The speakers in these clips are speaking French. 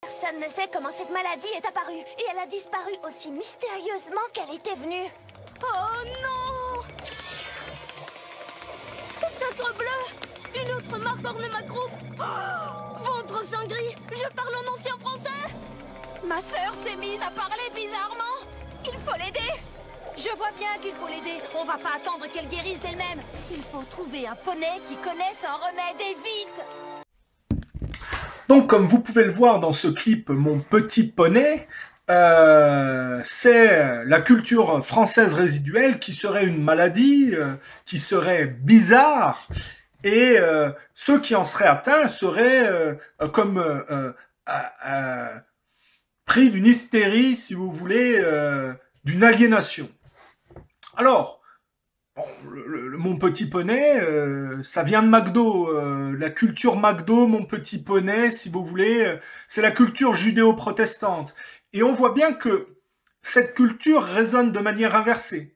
Personne ne sait comment cette maladie est apparue. Et elle a disparu aussi mystérieusement qu'elle était venue. Oh non! Cintre bleu! Une autre marque orne ma croupe! Oh, ventre sans gris! Je parle en ancien français! Ma sœur s'est mise à parler bizarrement! Il faut l'aider! Je vois bien qu'il faut l'aider. On va pas attendre qu'elle guérisse d'elle-même. Il faut trouver un poney qui connaisse un remède et vite! Donc, comme vous pouvez le voir dans ce clip, Mon petit poney, c'est la culture française résiduelle qui serait une maladie, qui serait bizarre, et ceux qui en seraient atteints seraient pris d'une hystérie, si vous voulez, d'une aliénation. Alors, bon, Mon petit poney, ça vient de McDo, la culture McDo, Mon petit poney, si vous voulez, c'est la culture judéo-protestante. Et on voit bien que cette culture résonne de manière inversée.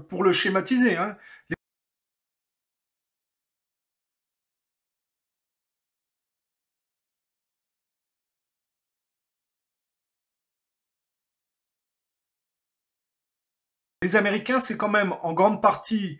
Pour le schématiser, hein. Les Américains, c'est quand même en grande partie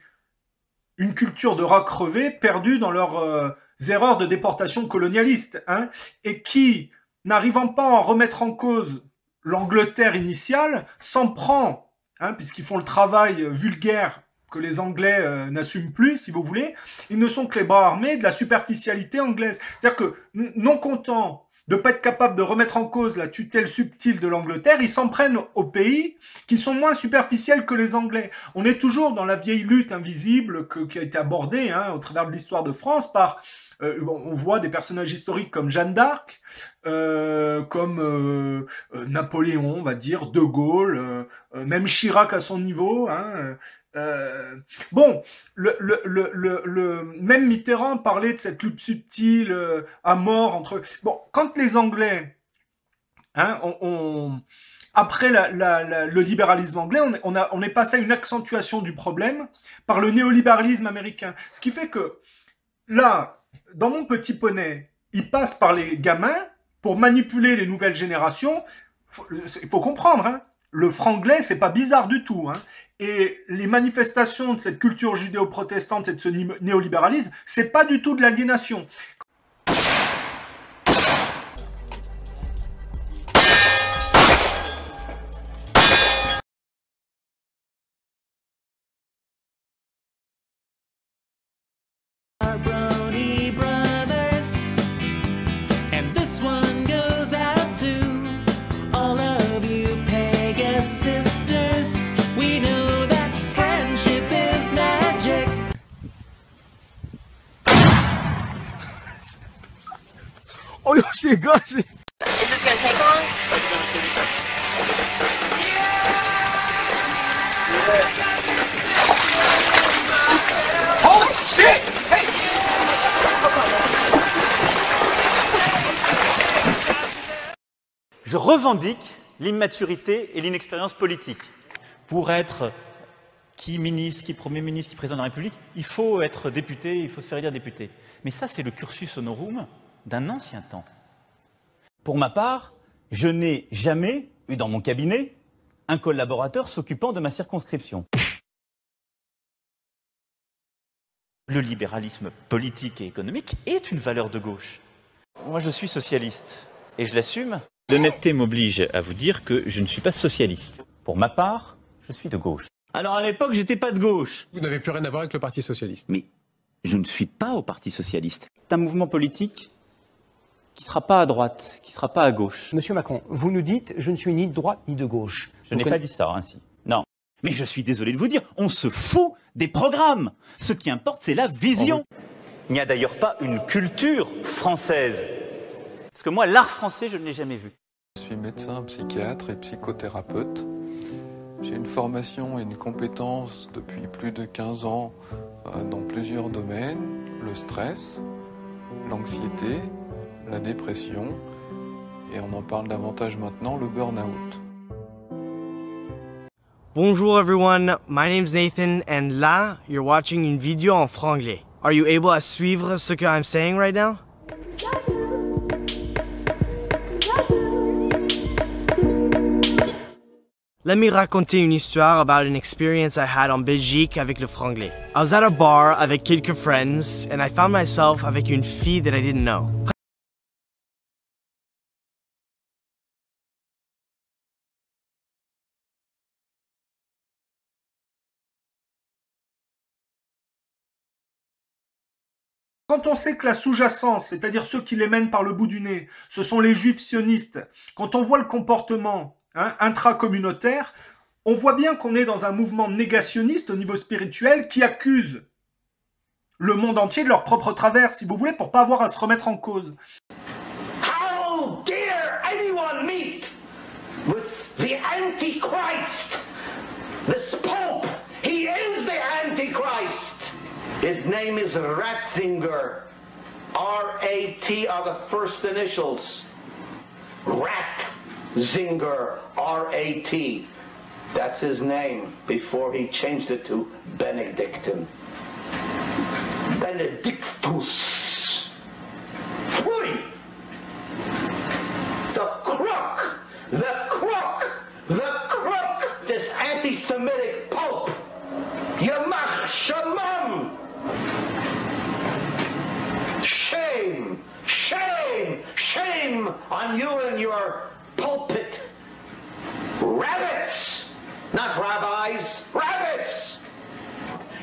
une culture de rats crevés perdus dans leurs erreurs de déportation colonialiste, hein, et qui, n'arrivant pas à remettre en cause l'Angleterre initiale, s'en prend, hein, puisqu'ils font le travail vulgaire que les Anglais n'assument plus, si vous voulez, ils ne sont que les bras armés de la superficialité anglaise. C'est-à-dire que, non contents de ne pas être capables de remettre en cause la tutelle subtile de l'Angleterre, ils s'en prennent aux pays qui sont moins superficiels que les Anglais. On est toujours dans la vieille lutte invisible qui a été abordée, hein, au travers de l'histoire de France par... on voit des personnages historiques comme Jeanne d'Arc, comme Napoléon, on va dire, De Gaulle, même Chirac à son niveau, hein, bon, même Mitterrand parlait de cette lutte subtile à mort entre... Bon, quand les Anglais, hein, après le libéralisme anglais, on est passé à une accentuation du problème par le néolibéralisme américain. Ce qui fait que, là, dans Mon petit poney, il passe par les gamins pour manipuler les nouvelles générations. Il faut comprendre, hein. Le franglais, c'est pas bizarre du tout, hein. Et les manifestations de cette culture judéo-protestante et de ce néolibéralisme, c'est pas du tout de l'aliénation. Sisters, we know that friendship is magic. Oh shit, gosh. Is this gonna take long? Holy shit! Hey! Je revendique l'immaturité et l'inexpérience politique. Pour être qui ministre, qui Premier ministre, qui président de la République, il faut être député, il faut se faire élire député. Mais ça, c'est le cursus honorum d'un ancien temps. Pour ma part, je n'ai jamais eu dans mon cabinet un collaborateur s'occupant de ma circonscription. Le libéralisme politique et économique est une valeur de gauche. Moi, je suis socialiste et je l'assume. L'honnêteté m'oblige à vous dire que je ne suis pas socialiste. Pour ma part, je suis de gauche. Alors à l'époque, j'étais pas de gauche. Vous n'avez plus rien à voir avec le Parti socialiste. Mais je ne suis pas au Parti socialiste. C'est un mouvement politique qui ne sera pas à droite, qui ne sera pas à gauche. Monsieur Macron, vous nous dites « je ne suis ni de droite ni de gauche ». Je n'ai pas dit ça ainsi. Non. Mais je suis désolé de vous dire, on se fout des programmes. Ce qui importe, c'est la vision. Il n'y a d'ailleurs pas une culture française. Parce que moi, l'art français, je ne l'ai jamais vu. Je suis médecin, psychiatre et psychothérapeute. J'ai une formation et une compétence depuis plus de 15 ans dans plusieurs domaines. Le stress, l'anxiété, la dépression et on en parle davantage maintenant, le burn-out. Bonjour everyone, my name's Nathan and là, you're watching une vidéo en franglais. Are you able to suivre ce que I'm saying right now? Let me raconter une histoire about an experience I had en Belgique avec le franglais. I was at a bar avec quelques friends and I found myself avec une fille that I didn't know. Quand on sait que la sous-jacence, c'est-à-dire ceux qui les mènent par le bout du nez, ce sont les juifs sionistes, quand on voit le comportement intracommunautaire, on voit bien qu'on est dans un mouvement négationniste au niveau spirituel qui accuse le monde entier de leur propre travers, si vous voulez, pour pas avoir à se remettre en cause. How dare anyone meet with the Antichrist, this Pope? He is the Antichrist. His name is Ratzinger. R-A-T are the first initials. Ratzinger. R-A-T. That's his name before he changed it to Benedictine. Benedictus. Pfui! The crook! The crook! The crook! This anti-Semitic Pope! Yamach Shamam! Shame! Shame! Shame on you and your pulpit! Rabbits! Not rabbis, rabbits!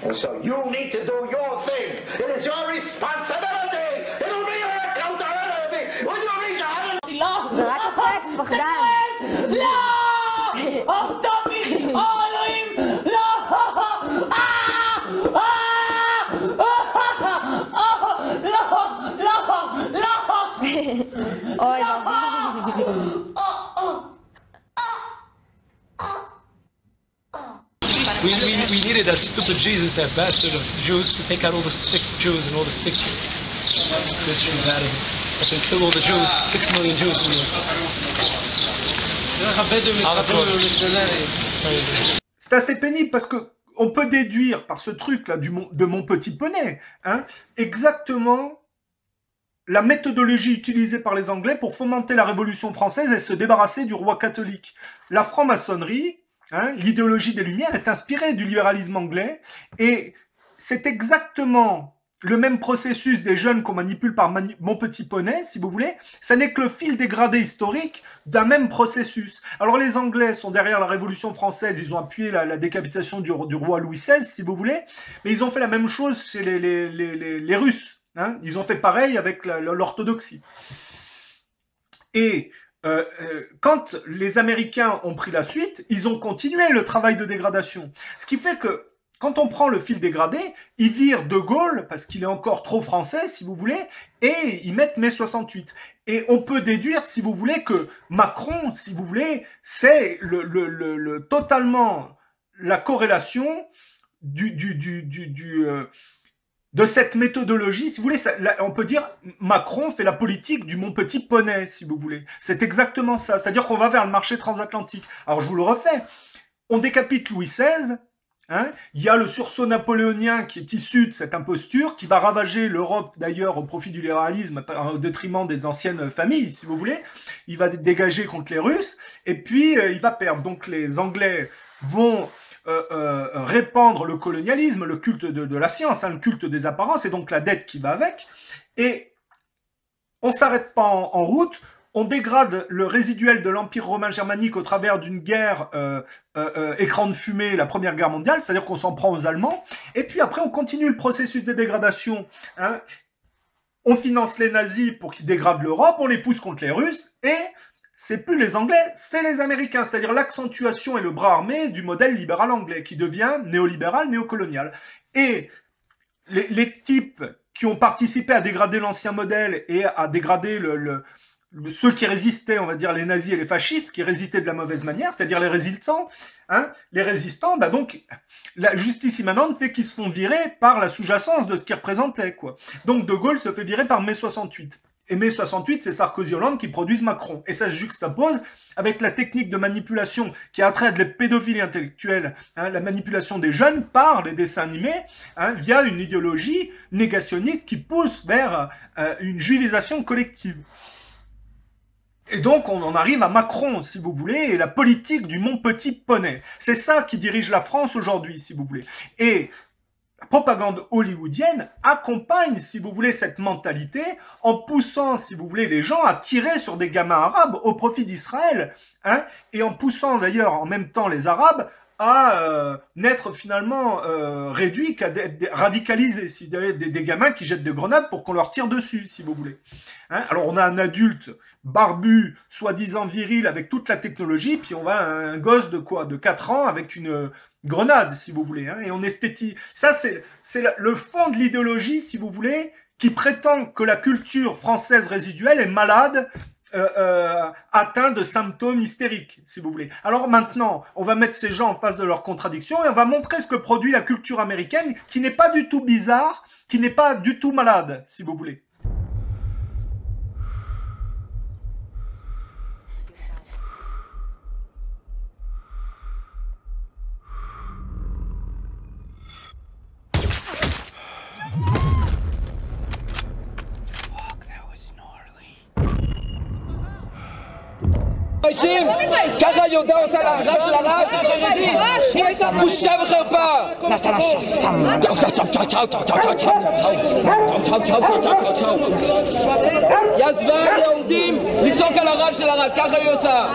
And so you need to do your thing. It is your responsibility. It'll be your accountability. When you reach out. זה רק אפק, פחדן. לא! Oh, תמיד! Oh, אלוהים! לא! אוי, We needed that stupid Jesus, that bastard of Jews, to take out all the sick Jews and all the sick Christians out of it. That can kill all the Jews, 6 million Jews. C'est assez pénible parce que on peut déduire par ce truc-là de mon petit poney, exactement la méthodologie utilisée par les Anglais pour fomenter la Révolution française et se débarrasser du roi catholique. La franc-maçonnerie, l'idéologie des Lumières est inspirée du libéralisme anglais et c'est exactement le même processus des jeunes qu'on manipule par mon petit poney, si vous voulez. Ça n'est que le fil dégradé historique d'un même processus. Alors les Anglais sont derrière la Révolution française, ils ont appuyé la décapitation du roi Louis XVI, si vous voulez, mais ils ont fait la même chose chez les Russes. Ils ont fait pareil avec l'orthodoxie. Et quand les Américains ont pris la suite, ils ont continué le travail de dégradation. Ce qui fait que, quand on prend le fil dégradé, ils virent De Gaulle, parce qu'il est encore trop français, si vous voulez, et ils mettent mai 68. Et on peut déduire, si vous voulez, que Macron, si vous voulez, c'est totalement la corrélation de cette méthodologie, si vous voulez, on peut dire Macron fait la politique du mon petit poney, si vous voulez. C'est exactement ça, c'est-à-dire qu'on va vers le marché transatlantique. Alors je vous le refais, on décapite Louis XVI, il y a le sursaut napoléonien qui est issu de cette imposture, qui va ravager l'Europe d'ailleurs au profit du libéralisme, au détriment des anciennes familles, si vous voulez. Il va dégager contre les Russes, et puis il va perdre. Donc les Anglais vont répandre le colonialisme, le culte de la science, le culte des apparences, et donc la dette qui va avec, et on s'arrête pas en route, on dégrade le résiduel de l'Empire romain germanique au travers d'une guerre écran de fumée, la Première Guerre mondiale, c'est-à-dire qu'on s'en prend aux Allemands, et puis après on continue le processus de dégradation, on finance les nazis pour qu'ils dégradent l'Europe, on les pousse contre les Russes, et c'est plus les Anglais, c'est les Américains, c'est-à-dire l'accentuation et le bras armé du modèle libéral anglais, qui devient néolibéral, néocolonial. Et les types qui ont participé à dégrader l'ancien modèle et à dégrader ceux qui résistaient, on va dire les nazis et les fascistes, qui résistaient de la mauvaise manière, c'est-à-dire les résistants, donc la justice immanente fait qu'ils se font virer par la sous-jacence de ce qu'ils représentaient, quoi. Donc De Gaulle se fait virer par mai 68. Et mai 68, c'est Sarkozy Hollande qui produisent Macron. Et ça se juxtapose avec la technique de manipulation qui a trait à de la pédophilie intellectuelle, la manipulation des jeunes par les dessins animés, via une idéologie négationniste qui pousse vers une juivisation collective. Et donc, on en arrive à Macron, si vous voulez, et la politique du mon petit poney. C'est ça qui dirige la France aujourd'hui, si vous voulez. Et la propagande hollywoodienne accompagne, si vous voulez, cette mentalité en poussant, si vous voulez, les gens à tirer sur des gamins arabes au profit d'Israël, hein, et en poussant d'ailleurs en même temps les Arabes à n'être finalement réduits qu'à radicalisés, des gamins qui jettent des grenades pour qu'on leur tire dessus, si vous voulez. Hein, alors on a un adulte barbu, soi-disant viril, avec toute la technologie, puis on va à un gosse de quoi? De 4 ans avec une grenade, si vous voulez, hein, et on esthétise. Ça, c'est le fond de l'idéologie, si vous voulez, qui prétend que la culture française résiduelle est malade, atteint de symptômes hystériques, si vous voulez. Alors maintenant, on va mettre ces gens en face de leurs contradictions et on va montrer ce que produit la culture américaine, qui n'est pas du tout bizarre, qui n'est pas du tout malade, si vous voulez. ככה יהודה עושה להרב של הרב, בושה וחרפה! יעזבה ליהודים לצעוק על הרב של הרב, ככה היא עושה!